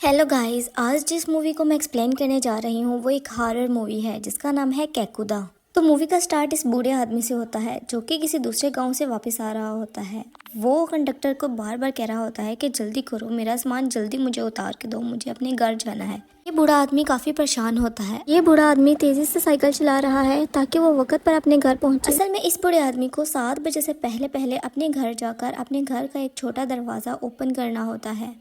Hello guys, आज जिस movie को मैं एक्सप्लेन करने जा रही हूँ वो एक हॉरर मूवी है जिसका नाम है केकुदा। तो मूवी का स्टार्ट इस बूढ़े आदमी से होता है जो कि किसी दूसरे गांव से वापस आ रहा होता है। वो कंडक्टर को बार बार कह रहा होता है कि जल्दी करो, मेरा सामान जल्दी मुझे उतार के दो, मुझे अपने घर जाना है। ये बूढ़ा आदमी काफी परेशान होता है। ये बूढ़ा आदमी तेजी से साइकिल चला रहा है ताकि वो वक्त पर अपने घर पहुंचे। असल में इस बूढ़े आदमी को 7 बजे से पहले पहले अपने घर जाकर अपने घर का एक छोटा दरवाजा ओपन करना होता है।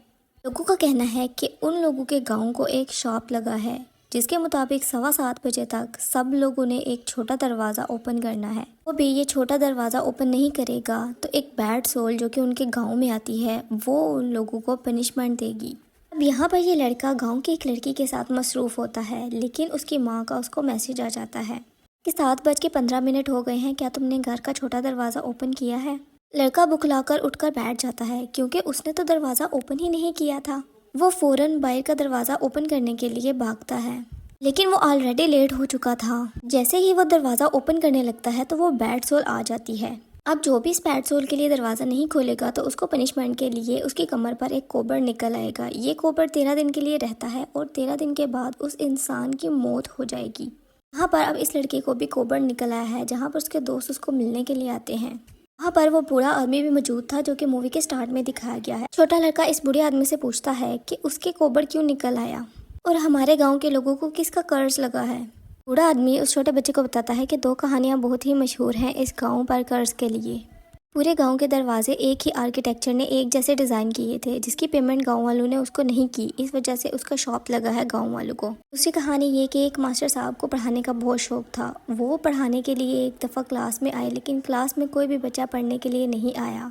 लोगों का कहना है कि उन लोगों के गांव को एक शॉप लगा है जिसके मुताबिक 7:15 बजे तक सब लोगों ने एक छोटा दरवाज़ा ओपन करना है। वो भी ये छोटा दरवाज़ा ओपन नहीं करेगा तो एक बैड सोल जो कि उनके गांव में आती है वो उन लोगों को पनिशमेंट देगी। अब यहाँ पर ये लड़का गांव की एक लड़की के साथ मसरूफ़ होता है, लेकिन उसकी माँ का उसको मैसेज आ जाता है कि 7:15 हो गए हैं, क्या तुमने घर का छोटा दरवाज़ा ओपन किया है। लड़का बुखलाकर उठकर बैठ जाता है क्योंकि उसने तो दरवाज़ा ओपन ही नहीं किया था। वो फौरन बाहर का दरवाज़ा ओपन करने के लिए भागता है, लेकिन वो ऑलरेडी लेट हो चुका था। जैसे ही वो दरवाज़ा ओपन करने लगता है तो वो बैड सोल आ जाती है। अब जो भी इस बैड सोल के लिए दरवाज़ा नहीं खोलेगा तो उसको पनिशमेंट के लिए उसकी कमर पर एक कोबर निकल आएगा। ये कोबर 13 दिन के लिए रहता है और 13 दिन के बाद उस इंसान की मौत हो जाएगी। वहाँ पर अब इस लड़के को भी कोबर निकल आया है जहाँ पर उसके दोस्त उसको मिलने के लिए आते हैं। वहाँ पर वो बूढ़ा आदमी भी मौजूद था जो कि मूवी के स्टार्ट में दिखाया गया है। छोटा लड़का इस बूढ़े आदमी से पूछता है कि उसके कोबर क्यों निकल आया और हमारे गांव के लोगों को किसका कर्ज लगा है। बूढ़ा आदमी उस छोटे बच्चे को बताता है कि 2 कहानियां बहुत ही मशहूर हैं इस गांव पर कर्ज के लिए। पूरे गांव के दरवाजे एक ही आर्किटेक्चर ने एक जैसे डिज़ाइन किए थे जिसकी पेमेंट गांव वालों ने उसको नहीं की, इस वजह से उसका शॉप लगा है गांव वालों को। दूसरी कहानी ये कि एक मास्टर साहब को पढ़ाने का बहुत शौक था। वो पढ़ाने के लिए एक दफ़ा क्लास में आए, लेकिन क्लास में कोई भी बच्चा पढ़ने के लिए नहीं आया।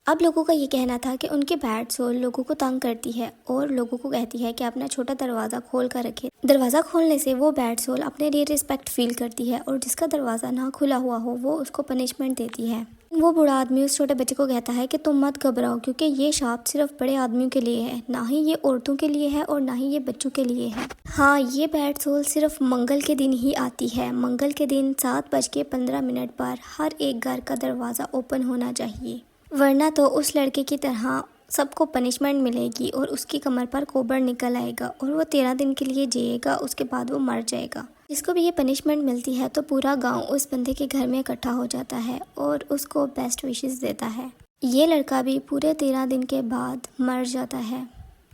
अब लोगों का ये कहना था कि उनकी बैड सोल लोगों को तंग करती है और लोगों को कहती है कि अपना छोटा दरवाज़ा खोल कर रखे। दरवाज़ा खोलने से वो बैड सोल अपने लिए रिस्पेक्ट फील करती है और जिसका दरवाज़ा ना खुला हुआ हो वो उसको पनिशमेंट देती है। वो बूढ़ा आदमी उस छोटे बच्चे को कहता है कि तुम मत घबराओ क्योंकि ये शाप सिर्फ बड़े आदमियों के लिए है, ना ही ये औरतों के लिए है और ना ही ये बच्चों के लिए है। हाँ, ये बैड सोल सिर्फ मंगल के दिन ही आती है। मंगल के दिन 7:15 पर हर एक घर का दरवाज़ा ओपन होना चाहिए, वरना तो उस लड़के की तरह सबको पनिशमेंट मिलेगी और उसकी कमर पर कोबर निकल आएगा और वो 13 दिन के लिए जिएगा, उसके बाद वो मर जाएगा। जिसको भी ये पनिशमेंट मिलती है तो पूरा गांव उस बंदे के घर में इकट्ठा हो जाता है और उसको बेस्ट विशेस देता है। ये लड़का भी पूरे 13 दिन के बाद मर जाता है।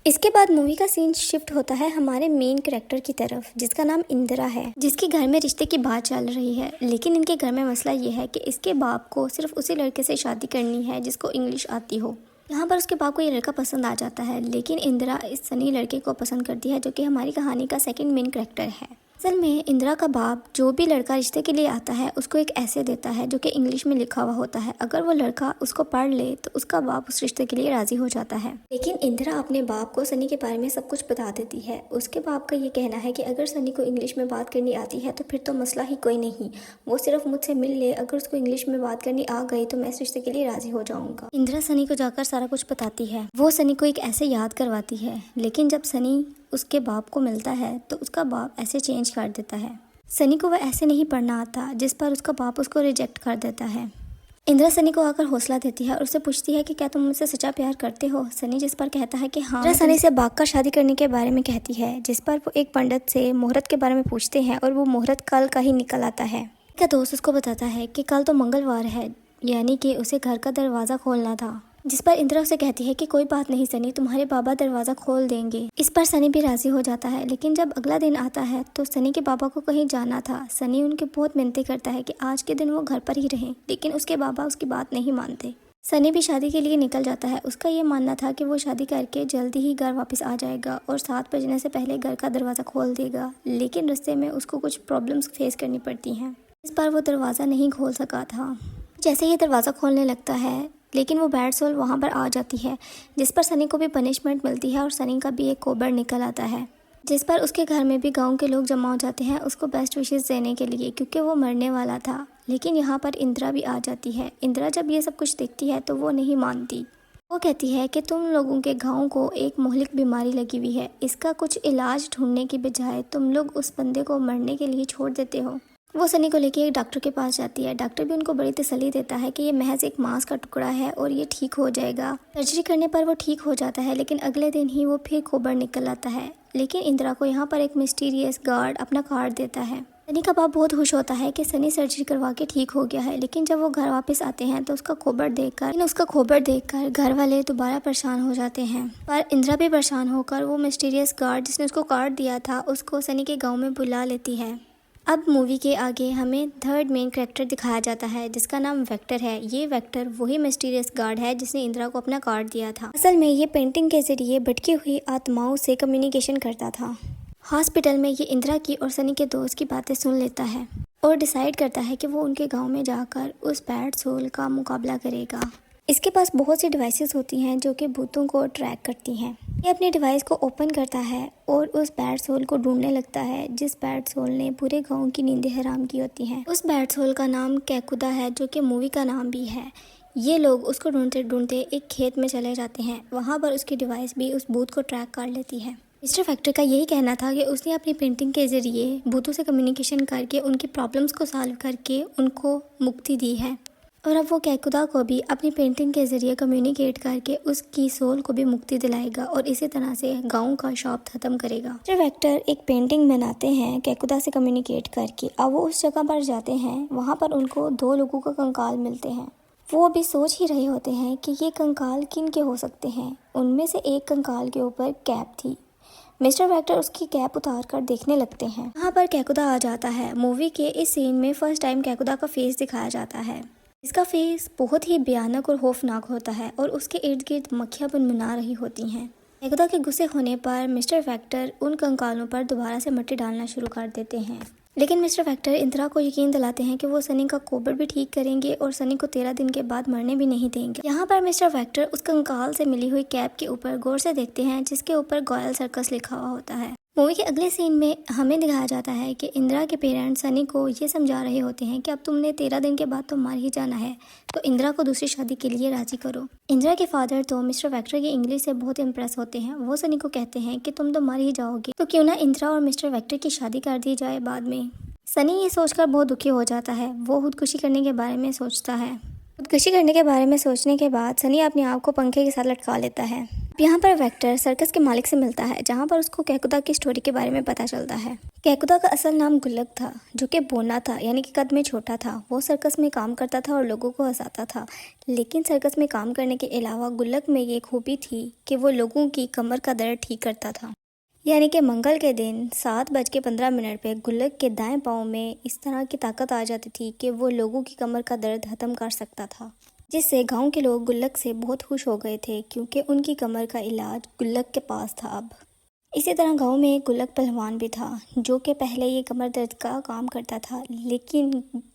इसके बाद मूवी का सीन शिफ्ट होता है हमारे मेन कैरेक्टर की तरफ जिसका नाम इंदिरा है, जिसके घर में रिश्ते की बात चल रही है। लेकिन इनके घर में मसला ये है कि इसके बाप को सिर्फ उसी लड़के से शादी करनी है जिसको इंग्लिश आती हो। यहाँ पर उसके बाप को ये लड़का पसंद आ जाता है, लेकिन इंदिरा इस सनी लड़के को पसंद करती है जो कि हमारी कहानी का सेकंड मेन कैरेक्टर है। असल में इंदिरा का बाप जो भी लड़का रिश्ते के लिए आता है उसको एक ऐसे देता है जो कि इंग्लिश में लिखा हुआ होता है। अगर वो लड़का उसको पढ़ ले तो उसका बाप उस रिश्ते के लिए राजी हो जाता है। लेकिन इंदिरा अपने बाप को सनी के बारे में सब कुछ बता देती है। उसके बाप का ये कहना है कि अगर सनी को इंग्लिश में बात करनी आती है तो फिर तो मसला ही कोई नहीं, वो सिर्फ मुझसे मिल ले, अगर उसको इंग्लिश में बात करनी आ गई तो मैं इस रिश्ते के लिए राजी हो जाऊंगा। इंदिरा सनी को जाकर सारा कुछ बताती है। वो सनी को एक ऐसे याद करवाती है, लेकिन जब सनी उसके बाप को मिलता है तो उसका बाप ऐसे चेंज कर देता है। सनी को वह ऐसे नहीं पढ़ना आता जिस पर उसका बाप उसको रिजेक्ट कर देता है। इंदिरा सनी को आकर हौसला देती है और उससे पूछती है कि क्या तुम मुझसे सच्चा प्यार करते हो। सनी जिस पर कहता है कि हाँ। इंदिरा सनी से भागकर शादी करने के बारे में कहती है, जिस पर वो एक पंडित से मुहूर्त के बारे में पूछते हैं और वो मुहूर्त कल का ही निकल आता है। क्या दोस्त उसको बताता है कि कल तो मंगलवार है, यानी कि उसे घर का दरवाज़ा खोलना था। जिस पर इंदिरा उसे कहती है कि कोई बात नहीं सनी, तुम्हारे बाबा दरवाज़ा खोल देंगे। इस पर सनी भी राजी हो जाता है। लेकिन जब अगला दिन आता है तो सनी के बाबा को कहीं जाना था। सनी उनके बहुत मिन्नतें करता है कि आज के दिन वो घर पर ही रहें, लेकिन उसके बाबा उसकी बात नहीं मानते। सनी भी शादी के लिए निकल जाता है। उसका ये मानना था कि वो शादी करके जल्दी ही घर वापस आ जाएगा और 7 बजने से पहले घर का दरवाज़ा खोल देगा, लेकिन रास्ते में उसको कुछ प्रॉब्लम्स फेस करनी पड़ती हैं। इस बार वो दरवाज़ा नहीं खोल सका था। जैसे ही दरवाज़ा खोलने लगता है लेकिन वो बैड सोल वहाँ पर आ जाती है, जिस पर सनी को भी पनिशमेंट मिलती है और सनी का भी एक कोबर निकल आता है, जिस पर उसके घर में भी गांव के लोग जमा हो जाते हैं उसको बेस्ट विशेस देने के लिए क्योंकि वो मरने वाला था। लेकिन यहाँ पर इंदिरा भी आ जाती है। इंदिरा जब ये सब कुछ देखती है तो वो नहीं मानती। वो कहती है कि तुम लोगों के गांव को एक मोहलिक बीमारी लगी हुई है, इसका कुछ इलाज ढूंढने की बजाय तुम लोग उस बंदे को मरने के लिए छोड़ देते हो। वो सनी को लेके एक डॉक्टर के पास जाती है। डॉक्टर भी उनको बड़ी तसल्ली देता है कि ये महज एक मांस का टुकड़ा है और ये ठीक हो जाएगा। सर्जरी करने पर वो ठीक हो जाता है, लेकिन अगले दिन ही वो फिर खोबर निकल आता है। लेकिन इंदिरा को यहाँ पर एक मिस्टीरियस गार्ड अपना कार्ड देता है। सनी का बाप बहुत खुश होता है कि सनी सर्जरी करवा के ठीक हो गया है, लेकिन जब वो घर वापस आते हैं तो उसका खोबर देखकर घर वाले दोबारा परेशान हो जाते हैं। पर इंदिरा भी परेशान होकर वो मिस्टीरियस गार्ड जिसने उसको कार्ड दिया था उसको सनी के गाँव में बुला लेती है। अब मूवी के आगे हमें थर्ड मेन कैरेक्टर दिखाया जाता है जिसका नाम वेक्टर है। ये वेक्टर वही मिस्टीरियस गार्ड है जिसने इंदिरा को अपना कार्ड दिया था। असल में ये पेंटिंग के जरिए भटकी हुई आत्माओं से कम्युनिकेशन करता था। हॉस्पिटल में ये इंदिरा की और सनी के दोस्त की बातें सुन लेता है और डिसाइड करता है कि वो उनके गांव में जाकर उस बैड सोल का मुकाबला करेगा। इसके पास बहुत सी डिवाइसेस होती हैं जो कि भूतों को ट्रैक करती हैं। ये अपने डिवाइस को ओपन करता है और उस बैड सोल को ढूंढने लगता है जिस बैड सोल ने पूरे गांव की नींदें हराम की होती हैं। उस बैड सोल का नाम कैकुदा है जो कि मूवी का नाम भी है। ये लोग उसको ढूंढते ढूंढते एक खेत में चले जाते हैं। वहाँ पर उसकी डिवाइस भी उस भूत को ट्रैक कर लेती है। मिस्टर फैक्टर का यही कहना था कि उसने अपनी पेंटिंग के जरिए भूतों से कम्युनिकेशन करके उनकी प्रॉब्लम्स को सॉल्व करके उनको मुक्ति दी है और अब वो कैकुदा को भी अपनी पेंटिंग के जरिए कम्युनिकेट करके उसकी सोल को भी मुक्ति दिलाएगा और इसी तरह से गांव का शॉप खत्म करेगा। मिस्टर फैक्टर एक पेंटिंग बनाते हैं कैकुदा से कम्युनिकेट करके। अब वो उस जगह पर जाते हैं। वहाँ पर उनको 2 लोगों का कंकाल मिलते हैं। वो अभी सोच ही रहे होते हैं कि ये कंकाल किन के हो सकते हैं। उनमें से एक कंकाल के ऊपर कैप थी। मिस्टर फैक्टर उसकी कैप उतार कर देखने लगते हैं। यहाँ पर कैकुदा आ जाता है। मूवी के इस सीन में फर्स्ट टाइम कैकुदा का फेस दिखाया जाता है। इसका फेस बहुत ही भयानक और खौफनाक होता है और उसके इर्द गिर्द मक्खियाँ बुनबुना रही होती हैं। कैकुदा के गुस्से होने पर मिस्टर फैक्टर उन कंकालों पर दोबारा से मिट्टी डालना शुरू कर देते हैं। लेकिन मिस्टर फैक्टर इंदिरा को यकीन दिलाते हैं कि वो सनी का कोबर भी ठीक करेंगे और सनी को 13 दिन के बाद मरने भी नहीं देंगे। यहाँ पर मिस्टर फैक्टर उस कंकाल से मिली हुई कैप के ऊपर गौर से देखते हैं जिसके ऊपर गॉयल सर्कस लिखा हुआ होता है। मूवी के अगले सीन में हमें दिखाया जाता है कि इंदिरा के पेरेंट्स सनी को ये समझा रहे होते हैं कि अब तुमने 13 दिन के बाद तो मर ही जाना है, तो इंदिरा को दूसरी शादी के लिए राजी करो। इंदिरा के फादर तो मिस्टर फैक्टर की इंग्लिश से बहुत इम्प्रेस होते हैं। वो सनी को कहते हैं कि तुम तो मर ही जाओगे, तो क्यों ना इंदिरा और मिस्टर फैक्टर की शादी कर दी जाए बाद में। सनी ये सोचकर बहुत दुखी हो जाता है। वो खुदकुशी करने के बारे में सोचता है। खुदकुशी करने के बारे में सोचने के बाद सनी अपने आप को पंखे के साथ लटका लेता है। यहाँ पर वेक्टर सर्कस के मालिक से मिलता है जहाँ पर उसको कैकुदा की स्टोरी के बारे में पता चलता है। कैकुदा का असल नाम गुल्लक था जो कि बोना था, यानी कि कद में छोटा था। वो सर्कस में काम करता था और लोगों को हंसाता था। लेकिन सर्कस में काम करने के अलावा गुल्लक में ये खूबी थी कि वो लोगों की कमर का दर्द ठीक करता था। यानी कि मंगल के दिन 7:15 पे गुल्लक के दाएं पाँव में इस तरह की ताकत आ जाती थी कि वो लोगों की कमर का दर्द खत्म कर सकता था, जिससे गांव के लोग गुल्लक से बहुत खुश हो गए थे क्योंकि उनकी कमर का इलाज गुल्लक के पास था। अब इसी तरह गांव में एक गुल्लक पहलवान भी था जो कि पहले ये कमर दर्द का काम करता था, लेकिन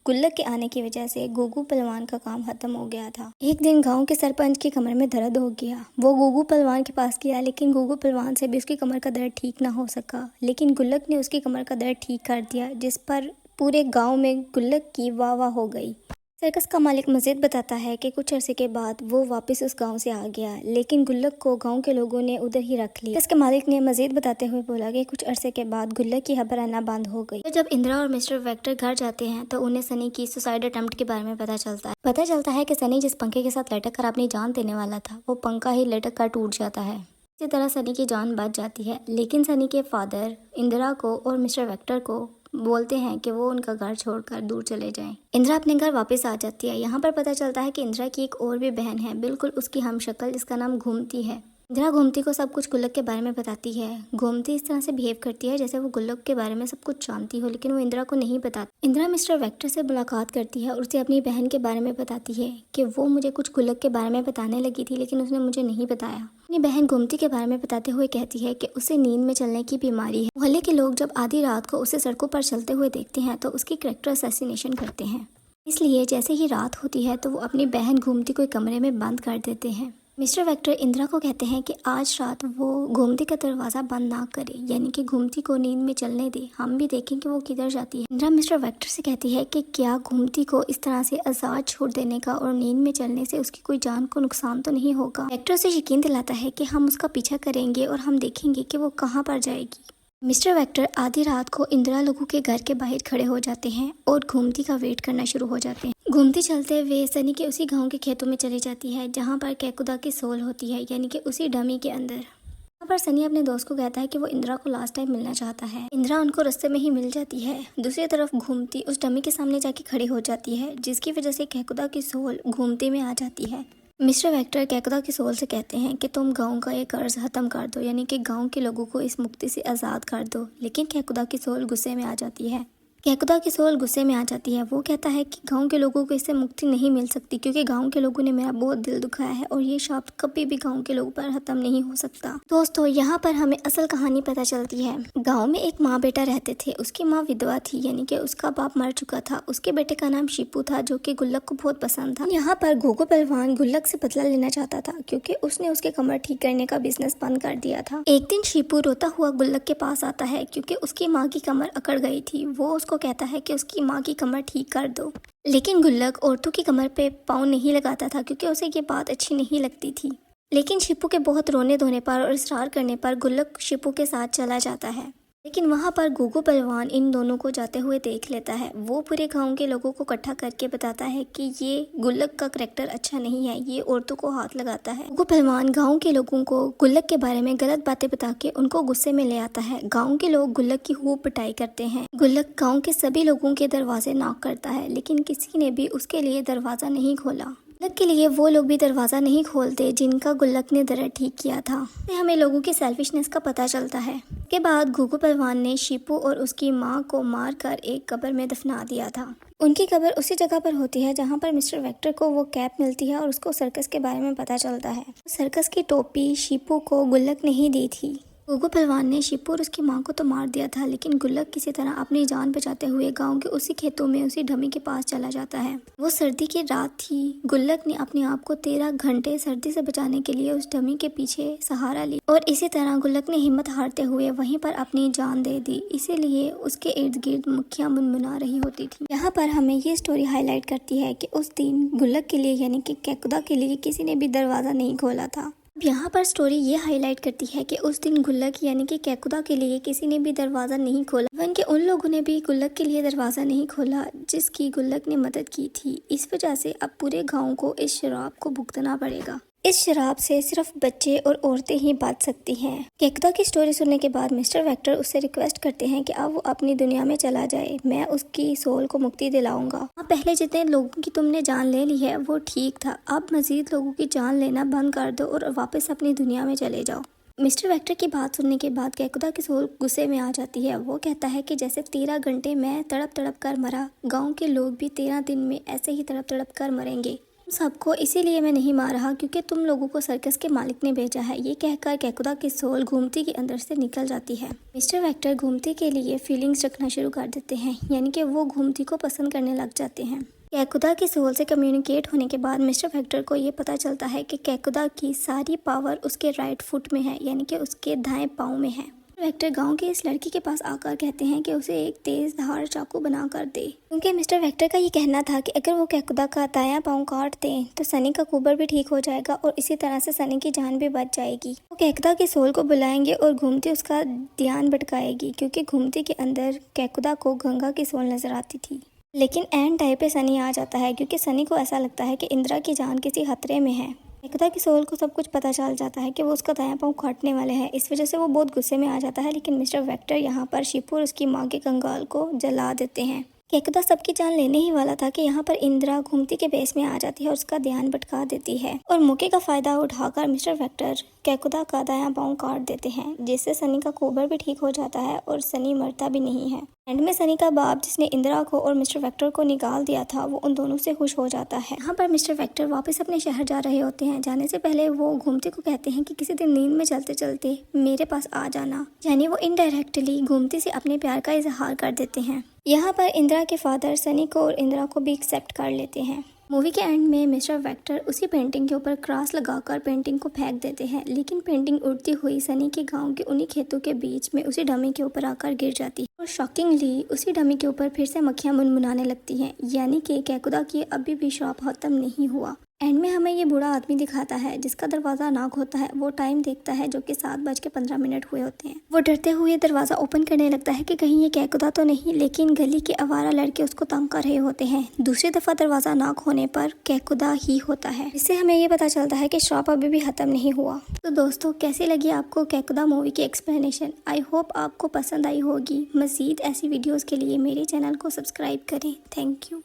गुल्लक के आने की वजह से गुगू पहलवान का काम खत्म हो गया था। एक दिन गांव के सरपंच की कमर में दर्द हो गया। वो गुगू पहलवान के पास गया, लेकिन गुगू पहलवान से भी उसकी कमर का दर्द ठीक ना हो सका। लेकिन गुल्लक ने उसकी कमर का दर्द ठीक कर दिया, जिस पर पूरे गाँव में गुल्लक की वाह वाह हो गई। सर्कस का मालिक मजीद बताता है कि कुछ अरसे के बाद वो वापस उस गांव से आ गया, लेकिन गुल्लक को गांव के लोगों ने उधर ही रख लिया। सर्कस के मालिक ने मजीद बताते हुए बोला कि कुछ अरसे के बाद गुल्लक की खबर आना बंद हो गई। तो जब इंदिरा और मिस्टर वेक्टर घर जाते हैं तो उन्हें सनी की सुसाइड अटेम्प्ट के बारे में पता चलता है कि सनी जिस पंखे के साथ लटक कर अपनी जान देने वाला था वो पंखा ही लटक कर टूट जाता है। इसी तरह सनी की जान बच जाती है। लेकिन सनी के फादर इंदिरा को और मिस्टर वेक्टर को बोलते हैं कि वो उनका घर छोड़कर दूर चले जाएं। इंदिरा अपने घर वापस आ जाती है। यहाँ पर पता चलता है कि इंदिरा की एक और भी बहन है, बिल्कुल उसकी हमशक्ल, जिसका नाम घूमती है। इंदिरा घूमती को सब कुछ गुल्लक के बारे में बताती है। घूमती इस तरह से बिहेव करती है जैसे वो गुल्लक के बारे में सब कुछ जानती हो, लेकिन वो इंदिरा को नहीं बताती। इंदिरा मिस्टर वेक्टर से मुलाकात करती है और उसे अपनी बहन के बारे में बताती है कि वो मुझे कुछ गुल्लक के बारे में बताने लगी थी, लेकिन उसने मुझे नहीं बताया। अपनी बहन घूमती के बारे में बताते हुए कहती है कि उसे नींद में चलने की बीमारी है। मोहल्ले के लोग जब आधी रात को उसे सड़कों पर चलते हुए देखते हैं तो उसकी कैरेक्टर असैसिनेशन करते हैं। इसलिए जैसे ही रात होती है तो वो अपनी बहन घूमती को एक कमरे में बंद कर देते हैं। मिस्टर वेक्टर इंदिरा को कहते हैं कि आज रात वो घूमती का दरवाज़ा बंद ना करे, यानी कि घूमती को नींद में चलने दे, हम भी देखें कि वो किधर जाती है। इंदिरा मिस्टर वेक्टर से कहती है कि क्या घूमती को इस तरह से आज़ाद छोड़ देने का और नींद में चलने से उसकी कोई जान को नुकसान तो नहीं होगा। वेक्टर से यकीन दिलाता है कि हम उसका पीछा करेंगे और हम देखेंगे कि वो कहाँ पर जाएगी। मिस्टर वेक्टर आधी रात को इंदिरा लोगों के घर के बाहर खड़े हो जाते हैं और घूमती का वेट करना शुरू हो जाते हैं। घूमती चलते हुए सनी के उसी गांव के खेतों में चली जाती है जहां पर कैकुदा की सोल होती है, यानी कि उसी डमी के अंदर। यहाँ पर सनी अपने दोस्त को कहता है कि वो इंदिरा को लास्ट टाइम मिलना चाहता है। इंदिरा उनको रास्ते में ही मिल जाती है। दूसरी तरफ घूमती उस डमी के सामने जाके खड़ी हो जाती है, जिसकी वजह से कैकुदा की सोल घूमते में आ जाती है। मिस्टर वेक्टर कैकुदा की सोल से कहते हैं कि तुम गांव का ये कर्ज खत्म कर दो, यानी कि गांव के लोगों को इस मुक्ति से आज़ाद कर दो। लेकिन कैकुदा की सोल गुस्से में आ जाती है। वो कहता है कि गांव के लोगों को इससे मुक्ति नहीं मिल सकती, क्योंकि गांव के लोगों ने मेरा बहुत दिल दुखाया है और ये शाप कभी भी गांव के लोगों पर खत्म नहीं हो सकता। दोस्तों, यहाँ पर हमें असल कहानी पता चलती है। गांव में एक माँ बेटा रहते थे। उसकी माँ विधवा थी, यानी कि उसका बाप मर चुका था। उसके बेटे का नाम शिपू था, जो कि गुल्लक को बहुत पसंद था। यहाँ पर गोगो पहलवान गुल्लक से बदला लेना चाहता था, क्योंकि उसने उसके कमर ठीक करने का बिजनेस बंद कर दिया था। एक दिन शिपू रोता हुआ गुल्लक के पास आता है, क्योंकि उसकी माँ की कमर अकड़ गई थी। वो उसको कहता है कि उसकी माँ की कमर ठीक कर दो, लेकिन गुल्लक औरतों की कमर पे पाँव नहीं लगाता था, क्योंकि उसे ये बात अच्छी नहीं लगती थी। लेकिन शिपू के बहुत रोने धोने पर और इसरार करने पर गुल्लक शिपू के साथ चला जाता है। लेकिन वहाँ पर गोगो पहलवान इन दोनों को जाते हुए देख लेता है। वो पूरे गांव के लोगों को इकट्ठा करके बताता है कि ये गुल्लक का करैक्टर अच्छा नहीं है, ये औरतों को हाथ लगाता है। गोगो पहलवान गांव के लोगों को गुल्लक के बारे में गलत बातें बता के उनको गुस्से में ले आता है। गाँव के लोग गुल्लक की खूब पिटाई करते हैं। गुल्लक गाँव के सभी लोगों के दरवाजे नॉक करता है, लेकिन किसी ने भी उसके लिए दरवाजा नहीं खोला। गुल्लक के लिए वो लोग भी दरवाजा नहीं खोलते जिनका गुल्लक ने दर्द ठीक किया था। हमें लोगों की सेल्फिशनेस का पता चलता है। के बाद गोगो पहलवान ने शिपू और उसकी माँ को मारकर एक कब्र में दफना दिया था। उनकी कब्र उसी जगह पर होती है जहाँ पर मिस्टर वेक्टर को वो कैप मिलती है और उसको सर्कस के बारे में पता चलता है। सर्कस की टोपी शिपू को गुल्लक ने ही दी थी। गोगो पहलवान ने शिपू और उसकी माँ को तो मार दिया था, लेकिन गुल्लक किसी तरह अपनी जान बचाते हुए गांव के उसी खेतों में उसी डमी के पास चला जाता है। वो सर्दी की रात थी। गुल्लक ने अपने आप को 13 घंटे सर्दी से बचाने के लिए उस डमी के पीछे सहारा ली और इसी तरह गुल्लक ने हिम्मत हारते हुए वहीं पर अपनी जान दे दी। इसीलिए उसके इर्द गिर्द मक्खियाँ मुनमुना रही होती थी। यहाँ पर हमें ये स्टोरी हाईलाइट करती है कि उस दिन गुल्लक के लिए, यानी कि कैकुदा के लिए, किसी ने भी दरवाजा नहीं खोला था। यहाँ पर स्टोरी ये हाईलाइट करती है कि उस दिन गुल्लक यानी कि कैकुदा के लिए किसी ने भी दरवाज़ा नहीं खोला। इवन के उन लोगों ने भी गुल्लक के लिए दरवाज़ा नहीं खोला जिसकी गुल्लक ने मदद की थी। इस वजह से अब पूरे गांव को इस शराब को भुगतना पड़ेगा। इस शराब से सिर्फ बच्चे और औरतें ही बच सकती हैं। कैकुदा की स्टोरी सुनने के बाद मिस्टर वेक्टर उससे रिक्वेस्ट करते हैं कि अब वो अपनी दुनिया में चला जाए, मैं उसकी सोल को मुक्ति दिलाऊंगा। पहले जितने लोगों की तुमने जान ले ली है वो ठीक था, अब मजीद लोगों की जान लेना बंद कर दो और वापस अपनी दुनिया में चले जाओ। मिस्टर वेक्टर की बात सुनने के बाद कैकुदा की सोल गुस्से में आ जाती है। वो कहता है कि जैसे 13 घंटे मैं तड़प तड़प कर मरा, गाँव के लोग भी 13 दिन में ऐसे ही तड़प तड़प कर मरेंगे। सबको इसीलिए मैं नहीं मार रहा क्योंकि तुम लोगों को सर्कस के मालिक ने भेजा है। ये कहकर कैकुदा की सोल घूमती के अंदर से निकल जाती है। मिस्टर वेक्टर घूमती के लिए फीलिंग्स रखना शुरू कर देते हैं, यानी कि वो घूमती को पसंद करने लग जाते हैं। कैकुदा की सोल से कम्युनिकेट होने के बाद मिस्टर वेक्टर को ये पता चलता है कि कैकुदा की सारी पावर उसके राइट फुट में है, यानी कि उसके दाएं पाँव में है। वेक्टर गांव के इस लड़की के पास आकर कहते हैं कि उसे एक तेज धार चाकू बना कर दे, क्योंकि मिस्टर वेक्टर का ये कहना था कि अगर वो कैकुदा का दायां पाँव काट दें तो सनी का कुबर भी ठीक हो जाएगा और इसी तरह से सनी की जान भी बच जाएगी। वो कैकुदा की सोल को बुलाएंगे और घूमती उसका ध्यान भटकाएगी, क्योंकि घूमती के अंदर कैकुदा को गंगा की सोल नजर आती थी। लेकिन एंड टाइम पे सनी आ जाता है, क्योंकि सनी को ऐसा लगता है कि इंदिरा की जान किसी खतरे में है। कैकुदा की सोल को सब कुछ पता चल जाता है कि वो उसका दायां पाँव काटने वाले हैं। इस वजह से वो बहुत गुस्से में आ जाता है, लेकिन मिस्टर वेक्टर यहाँ पर शिपू और उसकी माँ के कंगाल को जला देते हैं। कैकुदा सबकी जान लेने ही वाला था कि यहाँ पर इंदिरा घूमती के बेस में आ जाती है और उसका ध्यान भटका देती है और मौके का फायदा उठाकर मिस्टर वेक्टर कैकुदा का दायां पाँव काट देते हैं, जिससे सनी का कोबर भी ठीक हो जाता है और सनी मरता भी नहीं है। एंड में सनी का बाप, जिसने इंदिरा को और मिस्टर वेक्टर को निकाल दिया था, वो उन दोनों से खुश हो जाता है। यहाँ पर मिस्टर वेक्टर वापस अपने शहर जा रहे होते हैं। जाने से पहले वो घूमती को कहते हैं कि किसी दिन नींद में चलते चलते मेरे पास आ जाना, यानी वो इनडायरेक्टली घूमती से अपने प्यार का इजहार कर देते हैं। यहाँ पर इंदिरा के फादर सनी को और इंदिरा को भी एक्सेप्ट कर लेते हैं। मूवी के एंड में मिस्टर वेक्टर उसी पेंटिंग के ऊपर क्रॉस लगाकर पेंटिंग को फेंक देते हैं, लेकिन पेंटिंग उड़ती हुई सनी के गांव के उन्हीं खेतों के बीच में उसी डमी के ऊपर आकर गिर जाती है और शॉकिंगली उसी डमी के ऊपर फिर से मक्खियां मुनमुनाने लगती हैं, यानी कि कैकुदा की अभी भी श्राप खत्म नहीं हुआ। एंड में हमें ये बूढ़ा आदमी दिखाता है जिसका दरवाज़ा नॉक होता है। वो टाइम देखता है जो कि 7:15 हुए होते हैं। वो डरते हुए दरवाज़ा ओपन करने लगता है कि कहीं ये कैकुदा तो नहीं, लेकिन गली के आवारा लड़के उसको तंग कर रहे होते हैं। दूसरी दफ़ा दरवाज़ा नॉक होने पर कैकुदा ही होता है। इससे हमें ये पता चलता है कि श्राप अभी भी ख़त्म नहीं हुआ। तो दोस्तों, कैसी लगी आपको कैकुदा मूवी की एक्सप्लेनेशन? आई होप आपको पसंद आई होगी। मज़ीद ऐसी वीडियोज़ के लिए मेरे चैनल को सब्सक्राइब करें। Thank you.